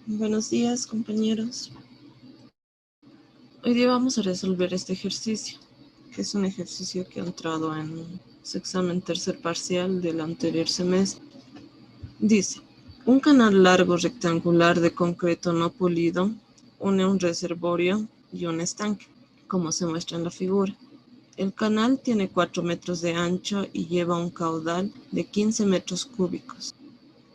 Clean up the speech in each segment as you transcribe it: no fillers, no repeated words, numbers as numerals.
Buenos días, compañeros. Hoy día vamos a resolver este ejercicio, que es un ejercicio que ha entrado en su examen tercer parcial del anterior semestre. Dice, un canal largo rectangular de concreto no pulido une un reservorio y un estanque, como se muestra en la figura. El canal tiene 4 metros de ancho y lleva un caudal de 15 metros cúbicos.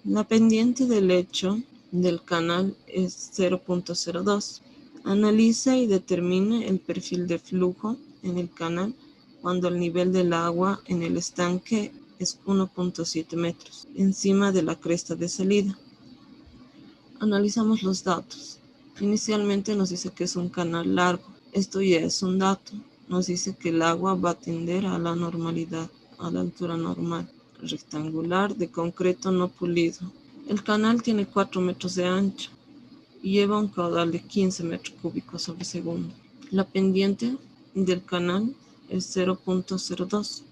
La pendiente del lecho del canal es 0.02. Analiza y determine el perfil de flujo en el canal cuando el nivel del agua en el estanque es 1.7 metros, encima de la cresta de salida. Analizamos los datos. Inicialmente nos dice que es un canal largo. Esto ya es un dato. Nos dice que el agua va a tender a la normalidad, a la altura normal, rectangular, de concreto no pulido. El canal tiene 4 metros de ancho y lleva un caudal de 15 metros cúbicos sobre segundo. La pendiente del canal es 0.02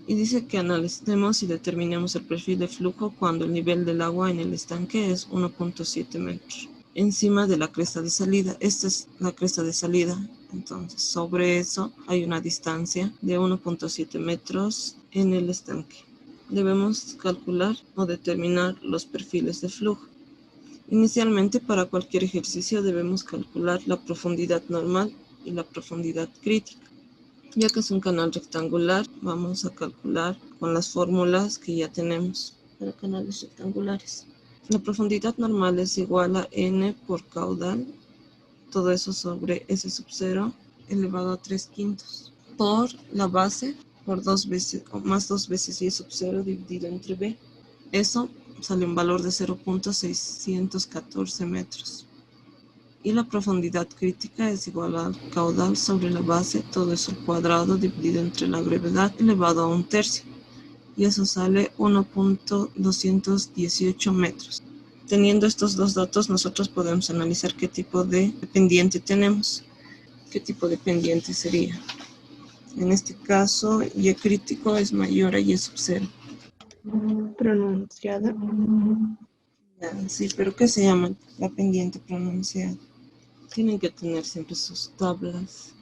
y dice que analicemos y determinemos el perfil de flujo cuando el nivel del agua en el estanque es 1.7 metros encima de la cresta de salida. Esta es la cresta de salida. Entonces, sobre eso hay una distancia de 1.7 metros en el estanque. Debemos calcular o determinar los perfiles de flujo. Inicialmente, para cualquier ejercicio debemos calcular la profundidad normal y la profundidad crítica. Ya que es un canal rectangular, vamos a calcular con las fórmulas que ya tenemos para canales rectangulares. La profundidad normal es igual a n por caudal, todo eso sobre s sub 0 elevado a 3/5, por la base, por 2 veces, o más 2 veces y sub 0 dividido entre b. Eso sale un valor de 0.614 metros. Y la profundidad crítica es igual al caudal sobre la base, todo eso al cuadrado dividido entre la gravedad elevado a 1/3. Y eso sale 1.218 metros. Teniendo estos dos datos, nosotros podemos analizar qué tipo de pendiente tenemos. ¿Qué tipo de pendiente sería? En este caso, Y crítico es mayor a Y sub 0. Pronunciada. Sí, pero ¿qué se llama la pendiente pronunciada? Tienen que tener siempre sus tablas.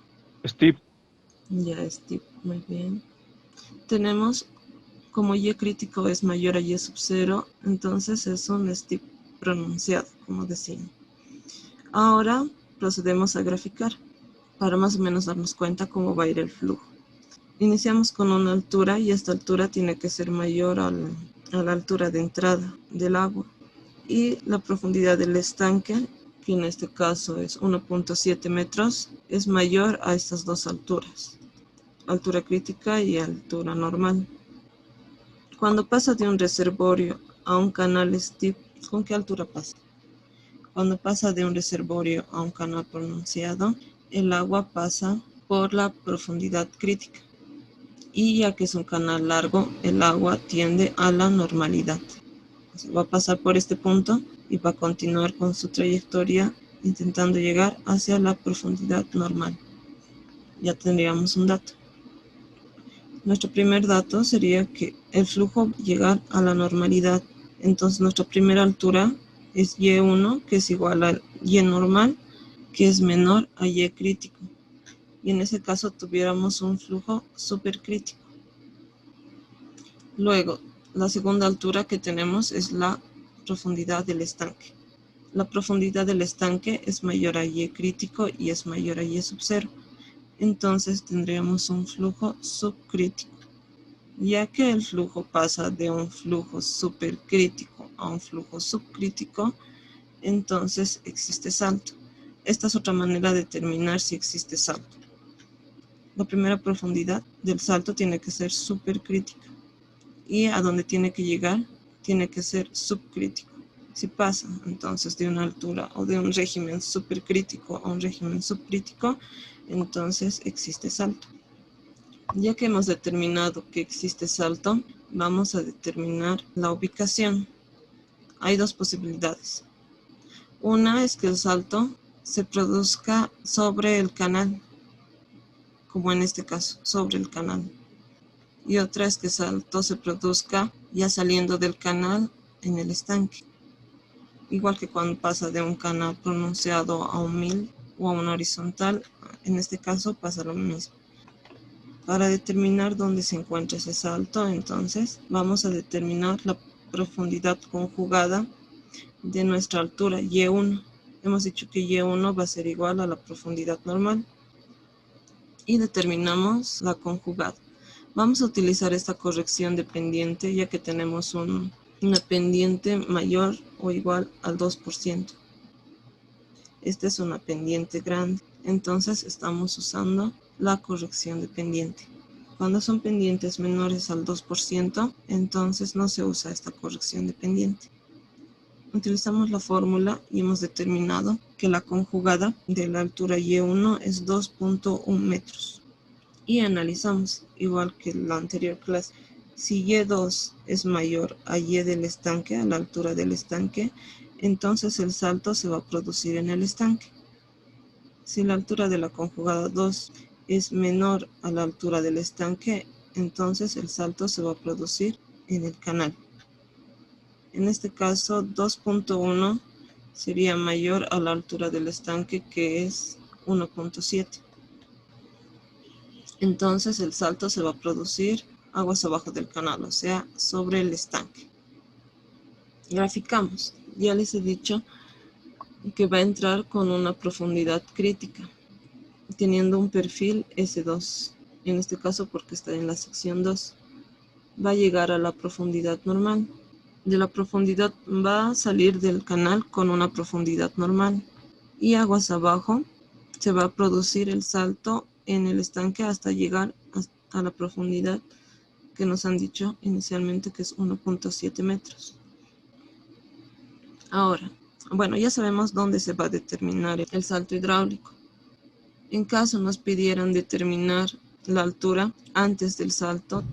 Steve. Ya, Steve, muy bien. Tenemos, como Y crítico es mayor a Y sub 0, entonces es un Steve pronunciado, como decían. Ahora procedemos a graficar, para más o menos darnos cuenta cómo va a ir el flujo. Iniciamos con una altura y esta altura tiene que ser mayor a la altura de entrada del agua. Y la profundidad del estanque, que en este caso es 1.7 metros, es mayor a estas dos alturas, altura crítica y altura normal. Cuando pasa de un reservorio a un canal Steve, ¿con qué altura pasa? Cuando pasa de un reservorio a un canal pronunciado, el agua pasa por la profundidad crítica. Y ya que es un canal largo, el agua tiende a la normalidad. Va a pasar por este punto y va a continuar con su trayectoria intentando llegar hacia la profundidad normal. Ya tendríamos un dato. Nuestro primer dato sería que el flujo va a llegar a la normalidad. Entonces nuestra primera altura es Y1, que es igual a Y normal, que es menor a Y crítico. Y en ese caso tuviéramos un flujo supercrítico. Luego, la segunda altura que tenemos es la profundidad del estanque. La profundidad del estanque es mayor a Y crítico y es mayor a Y sub 0. Entonces tendríamos un flujo subcrítico. Ya que el flujo pasa de un flujo supercrítico a un flujo subcrítico, entonces existe salto. Esta es otra manera de determinar si existe salto. La primera profundidad del salto tiene que ser supercrítica. Y a donde tiene que llegar, tiene que ser subcrítico. Si pasa entonces de una altura o de un régimen supercrítico a un régimen subcrítico, entonces existe salto. Ya que hemos determinado que existe salto, vamos a determinar la ubicación. Hay dos posibilidades. Una es que el salto se produzca sobre el canal, como en este caso, sobre el canal. Y otra es que el salto se produzca ya saliendo del canal en el estanque. igual que cuando pasa de un canal pronunciado a un mil o a una horizontal, en este caso pasa lo mismo. Para determinar dónde se encuentra ese salto, entonces vamos a determinar la profundidad conjugada de nuestra altura Y1. Hemos dicho que Y1 va a ser igual a la profundidad normal y determinamos la conjugada. Vamos a utilizar esta corrección de pendiente ya que tenemos una pendiente mayor o igual al 2%. Esta es una pendiente grande, entonces estamos usando la corrección de pendiente. Cuando son pendientes menores al 2%, entonces no se usa esta corrección de pendiente. Utilizamos la fórmula y hemos determinado que la conjugada de la altura Y1 es 2.1 metros. Y analizamos, igual que la anterior clase, si Y2 es mayor a Y del estanque, a la altura del estanque, entonces el salto se va a producir en el estanque. Si la altura de la conjugada 2 es menor a la altura del estanque, entonces el salto se va a producir en el canal. En este caso, 2.1 sería mayor a la altura del estanque, que es 1.7. Entonces el salto se va a producir aguas abajo del canal, o sea, sobre el estanque. Graficamos. Ya les he dicho que va a entrar con una profundidad crítica, teniendo un perfil S2. En este caso porque está en la sección 2. Va a llegar a la profundidad normal. De la profundidad va a salir del canal con una profundidad normal. Y aguas abajo se va a producir el salto en el estanque hasta llegar a la profundidad que nos han dicho inicialmente que es 1.7 metros. Ahora, bueno, ya sabemos dónde se va a determinar el salto hidráulico. En caso nos pidieran determinar la altura antes del salto,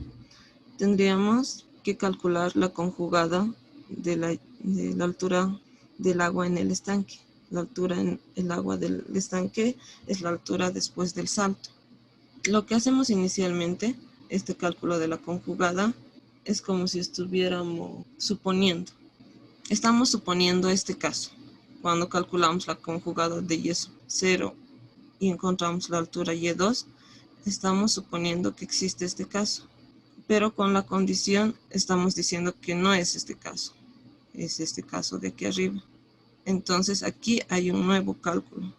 tendríamos que calcular la conjugada de la altura del agua en el estanque. La altura en el agua del estanque es la altura después del salto. Lo que hacemos inicialmente, este cálculo de la conjugada, es como si estuviéramos suponiendo. Estamos suponiendo este caso. Cuando calculamos la conjugada de Y0 y encontramos la altura Y2, estamos suponiendo que existe este caso. Pero con la condición estamos diciendo que no es este caso. Es este caso de aquí arriba. Entonces aquí hay un nuevo cálculo.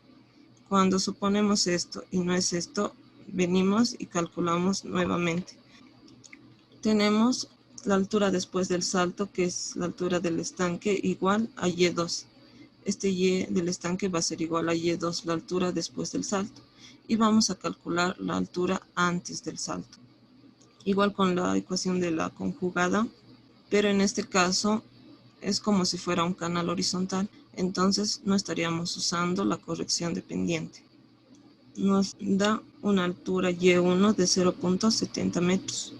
Cuando suponemos esto y no es esto, venimos y calculamos nuevamente. Tenemos la altura después del salto, que es la altura del estanque, igual a Y2. Este Y del estanque va a ser igual a Y2, la altura después del salto. Y vamos a calcular la altura antes del salto. Igual con la ecuación de la conjugada, pero en este caso es como si fuera un canal horizontal. Entonces no estaríamos usando la corrección de pendiente. Nos da una altura Y1 de 0.70 metros.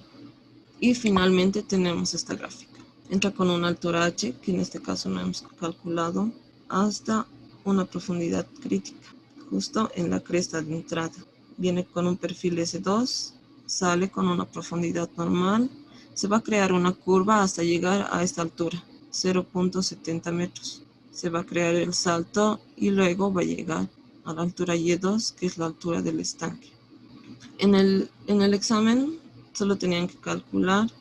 Y finalmente tenemos esta gráfica. Entra con una altura H, que en este caso no hemos calculado, hasta una profundidad crítica, justo en la cresta de entrada. Viene con un perfil S2, sale con una profundidad normal. Se va a crear una curva hasta llegar a esta altura, 0.70 metros. Se va a crear el salto y luego va a llegar a la altura Y2, que es la altura del estanque. En el examen solo tenían que calcular,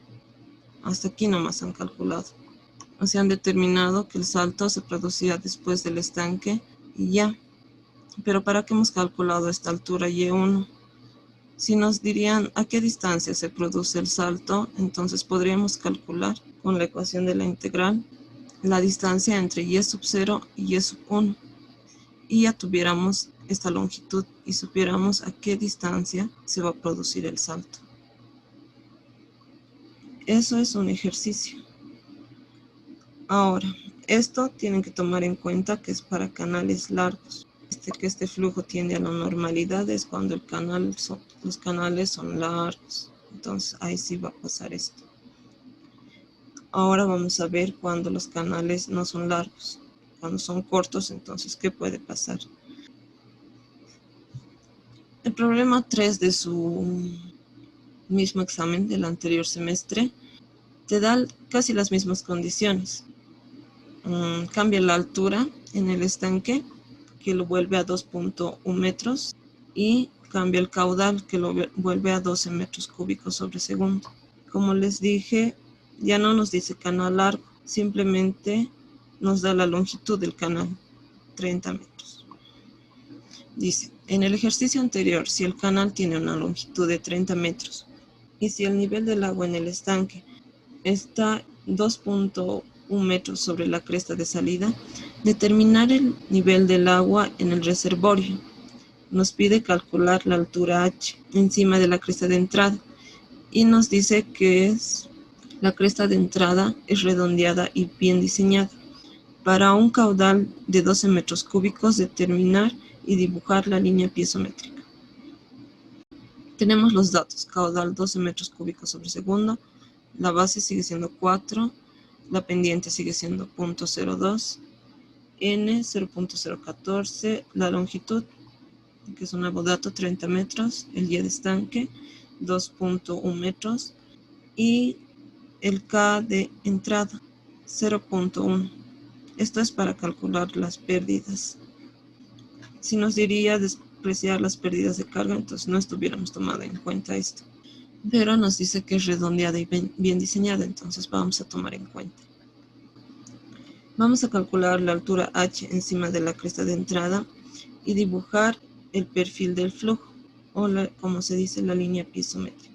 hasta aquí nomás han calculado. O sea, han determinado que el salto se producía después del estanque y ya. Pero ¿para qué hemos calculado esta altura Y1? Si nos dirían a qué distancia se produce el salto, entonces podríamos calcular con la ecuación de la integral la distancia entre Y0 y Y1. Y ya tuviéramos esta longitud y supiéramos a qué distancia se va a producir el salto. Eso es un ejercicio. Ahora, esto tienen que tomar en cuenta que es para canales largos. Que este flujo tiende a la normalidad es cuando los canales son largos. Entonces ahí sí va a pasar esto. Ahora vamos a ver cuando los canales no son largos. Cuando son cortos, entonces, ¿qué puede pasar? El problema 3 de su mismo examen del anterior semestre te da casi las mismas condiciones. cambia la altura en el estanque, que lo vuelve a 2.1 metros, y cambia el caudal, que lo vuelve a 12 metros cúbicos sobre segundo. Como les dije, ya no nos dice canal largo, simplemente nos da la longitud del canal, 30 metros. Dice, en el ejercicio anterior, si el canal tiene una longitud de 30 metros y si el nivel del agua en el estanque está 2.1 metros sobre la cresta de salida, determinar el nivel del agua en el reservorio. Nos pide calcular la altura h encima de la cresta de entrada y nos dice que la cresta de entrada es redondeada y bien diseñada. Para un caudal de 12 metros cúbicos, determinar y dibujar la línea piezométrica. Tenemos los datos: caudal 12 metros cúbicos sobre segundo, la base sigue siendo 4, la pendiente sigue siendo 0.02, n 0.014, la longitud, que es un nuevo dato, 30 metros, el y de estanque 2.1 metros y el k de entrada 0.1. Esto es para calcular las pérdidas. Si nos diría despreciar las pérdidas de carga, entonces no estuviéramos tomando en cuenta esto. Pero nos dice que es redondeada y bien diseñada, entonces vamos a tomar en cuenta. Vamos a calcular la altura h encima de la cresta de entrada y dibujar el perfil del flujo, o como se dice, la línea piezométrica.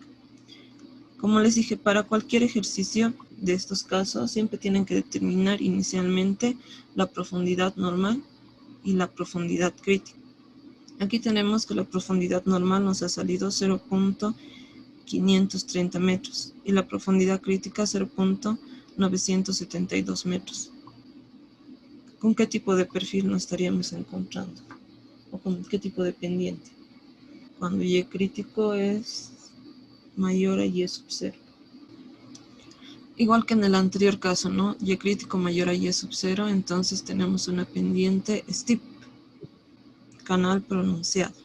Como les dije, para cualquier ejercicio de estos casos, siempre tienen que determinar inicialmente la profundidad normal y la profundidad crítica. Aquí tenemos que la profundidad normal nos ha salido 0.530 metros y la profundidad crítica 0.972 metros. ¿Con qué tipo de perfil nos estaríamos encontrando? ¿O con qué tipo de pendiente? Cuando y crítico es mayor a y sub 0. Igual que en el anterior caso, ¿no? Y crítico mayor a y sub 0, entonces tenemos una pendiente steep, canal pronunciado.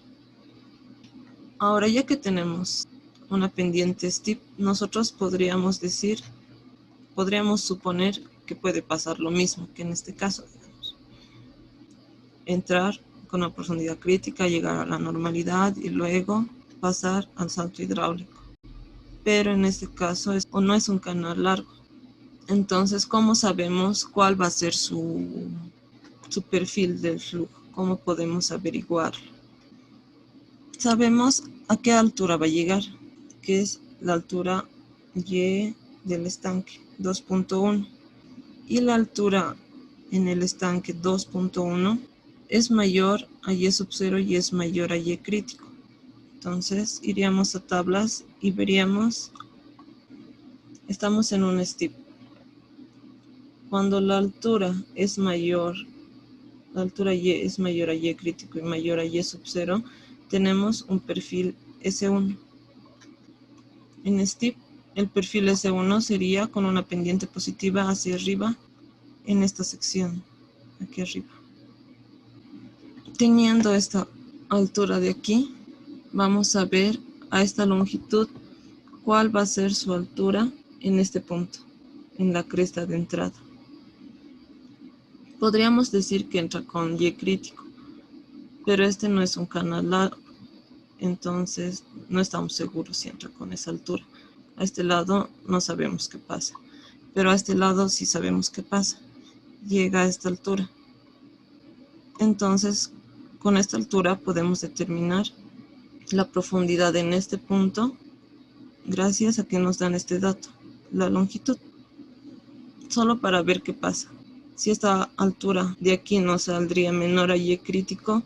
Ahora, ya que tenemos una pendiente steep, nosotros podríamos suponer que puede pasar lo mismo que en este caso, digamos. Entrar con una profundidad crítica, llegar a la normalidad y luego pasar al salto hidráulico. Pero en este caso no es un canal largo. Entonces, ¿cómo sabemos cuál va a ser su perfil del flujo? ¿Cómo podemos averiguarlo? Sabemos a qué altura va a llegar, que es la altura y del estanque, 2.1. Y la altura en el estanque 2.1 es mayor a y sub 0 y es mayor a y crítico. Entonces iríamos a tablas y veríamos, estamos en un steep. Cuando la altura es mayor, la altura y es mayor a y crítico y mayor a y sub 0, tenemos un perfil S1. En steep, el perfil S1 sería con una pendiente positiva hacia arriba en esta sección, aquí arriba. Teniendo esta altura de aquí, vamos a ver a esta longitud cuál va a ser su altura en este punto, en la cresta de entrada. Podríamos decir que entra con y crítico, pero este no es un canal largo, entonces no estamos seguros si entra con esa altura. A este lado no sabemos qué pasa, pero a este lado sí sabemos qué pasa. Llega a esta altura. Entonces, con esta altura podemos determinar la profundidad en este punto gracias a que nos dan este dato, la longitud, solo para ver qué pasa. Si esta altura de aquí nos saldría menor a y crítico,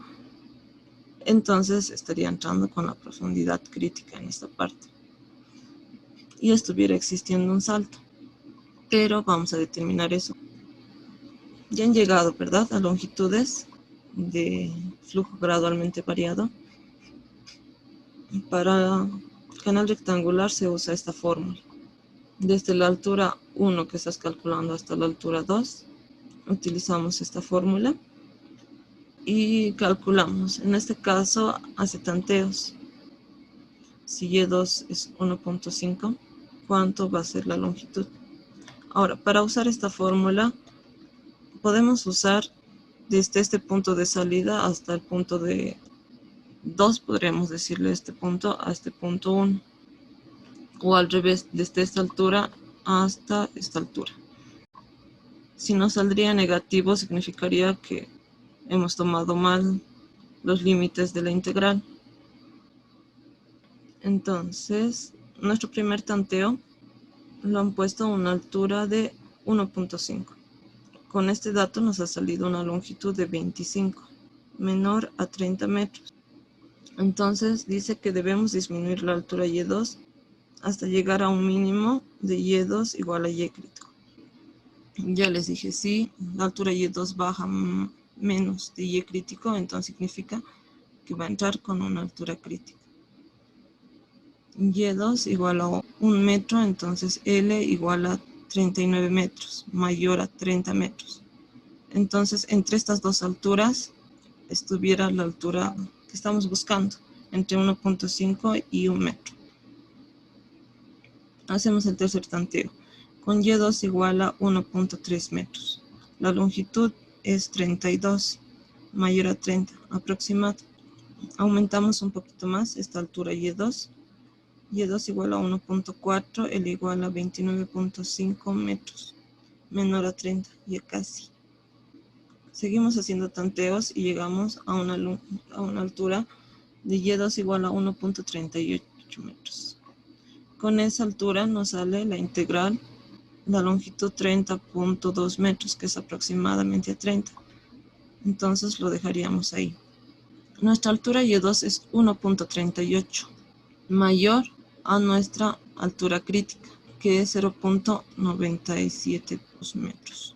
entonces estaría entrando con la profundidad crítica en esta parte y estuviera existiendo un salto, pero vamos a determinar eso. Ya han llegado, ¿verdad?, a longitudes de flujo gradualmente variado. Para el canal rectangular se usa esta fórmula. Desde la altura 1 que estás calculando hasta la altura 2, utilizamos esta fórmula y calculamos. En este caso hace tanteos. Si y2 es 1.5, ¿cuánto va a ser la longitud? Ahora, para usar esta fórmula, podemos usar desde este punto de salida hasta el punto de 2, podríamos decirle este punto a este punto 1, o al revés, desde esta altura hasta esta altura. Si nos saldría negativo, significaría que hemos tomado mal los límites de la integral. Entonces, nuestro primer tanteo lo han puesto a una altura de 1.5. Con este dato nos ha salido una longitud de 25, menor a 30 metros. Entonces dice que debemos disminuir la altura Y2 hasta llegar a un mínimo de Y2 igual a Y crítico. Ya les dije, si la altura Y2 baja menos de Y crítico, entonces significa que va a entrar con una altura crítica. Y2 igual a 1 metro, entonces L igual a 39 metros, mayor a 30 metros. Entonces, entre estas dos alturas estuviera la altura que estamos buscando, entre 1.5 y 1 metro. Hacemos el tercer tanteo, con Y2 igual a 1.3 metros. La longitud es 32, mayor a 30, aproximado. Aumentamos un poquito más esta altura Y2. Y2 igual a 1.4, L igual a 29.5 metros, menor a 30, ya casi. Seguimos haciendo tanteos y llegamos a una altura de Y2 igual a 1.38 metros. Con esa altura nos sale la integral, la longitud 30.2 metros, que es aproximadamente a 30. Entonces lo dejaríamos ahí. Nuestra altura Y2 es 1.38, mayor a nuestra altura crítica, que es 0.97 metros.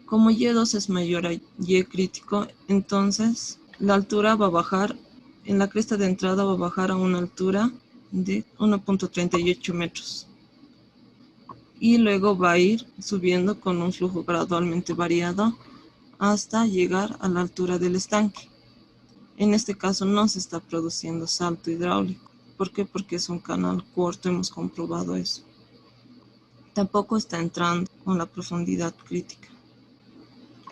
Como Y2 es mayor a Y crítico, entonces la altura va a bajar, en la cresta de entrada va a bajar a una altura de 1.38 metros. Y luego va a ir subiendo con un flujo gradualmente variado hasta llegar a la altura del estanque. En este caso no se está produciendo salto hidráulico. ¿Por qué? Porque es un canal corto, hemos comprobado eso. Tampoco está entrando con la profundidad crítica.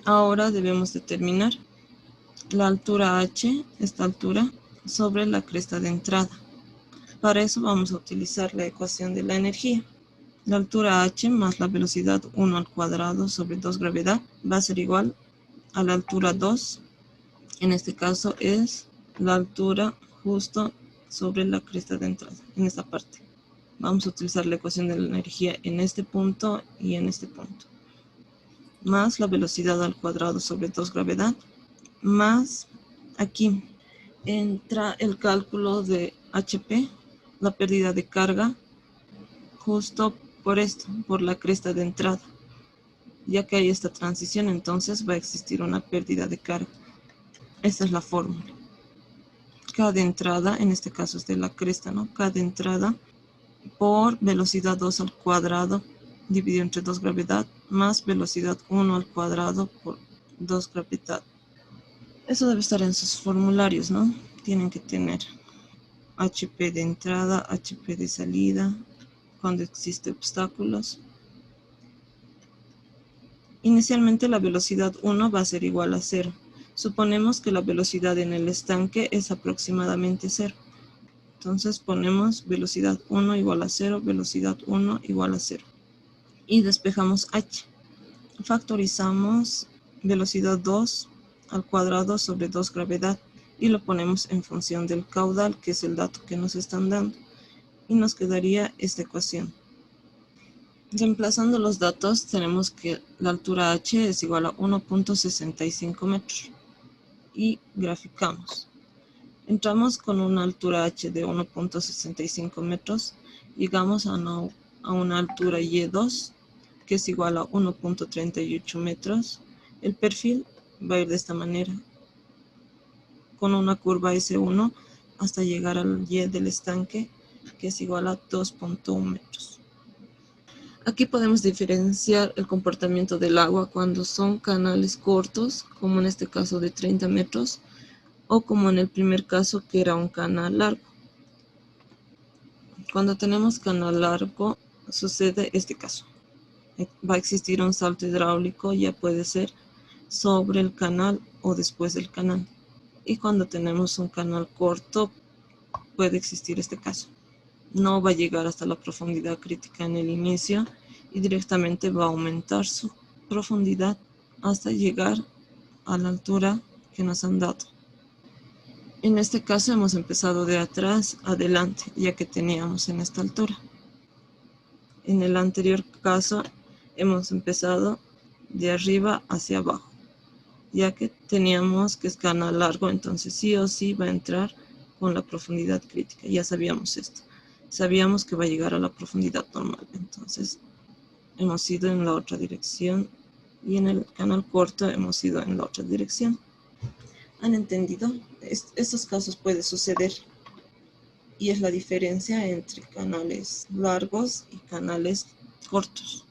Ahora debemos determinar la altura h, esta altura, sobre la cresta de entrada. Para eso vamos a utilizar la ecuación de la energía. La altura h más la velocidad 1 al cuadrado sobre 2 gravedad va a ser igual a la altura 2. En este caso es la altura justo sobre la cresta de entrada, en esta parte. Vamos a utilizar la ecuación de la energía en este punto y en este punto. Más la velocidad al cuadrado sobre 2 gravedad, más aquí entra el cálculo de HP, la pérdida de carga, justo por esto, por la cresta de entrada. Ya que hay esta transición, entonces va a existir una pérdida de carga. Esta es la fórmula. K de entrada, en este caso es de la cresta, ¿no? K de entrada por velocidad 2 al cuadrado dividido entre 2 gravedad más velocidad 1 al cuadrado por 2 gravedad. Eso debe estar en sus formularios, ¿no? Tienen que tener HP de entrada, HP de salida, cuando existe obstáculos. Inicialmente la velocidad 1 va a ser igual a 0. Suponemos que la velocidad en el estanque es aproximadamente 0. Entonces ponemos velocidad 1 igual a 0, velocidad 1 igual a 0. Y despejamos h. Factorizamos velocidad 2 al cuadrado sobre 2 gravedad y lo ponemos en función del caudal, que es el dato que nos están dando. Y nos quedaría esta ecuación. Reemplazando los datos, tenemos que la altura h es igual a 1.65 metros. Y graficamos. Entramos con una altura h de 1.65 metros. Llegamos a una altura y2, que es igual a 1.38 metros. El perfil va a ir de esta manera, con una curva S1 hasta llegar al y del estanque, que es igual a 2.1 metros. Aquí podemos diferenciar el comportamiento del agua cuando son canales cortos, como en este caso de 30 metros, o como en el primer caso que era un canal largo. Cuando tenemos canal largo sucede este caso. va a existir un salto hidráulico, ya puede ser sobre el canal o después del canal. Y cuando tenemos un canal corto, puede existir este caso. No va a llegar hasta la profundidad crítica en el inicio y directamente va a aumentar su profundidad hasta llegar a la altura que nos han dado. En este caso hemos empezado de atrás adelante, ya que teníamos en esta altura. En el anterior caso hemos empezado de arriba hacia abajo, ya que teníamos que es canal largo, entonces sí o sí va a entrar con la profundidad crítica. Ya sabíamos esto. Sabíamos que va a llegar a la profundidad normal, entonces hemos ido en la otra dirección y en el canal corto hemos ido en la otra dirección. ¿Han entendido? Estos casos pueden suceder y es la diferencia entre canales largos y canales cortos.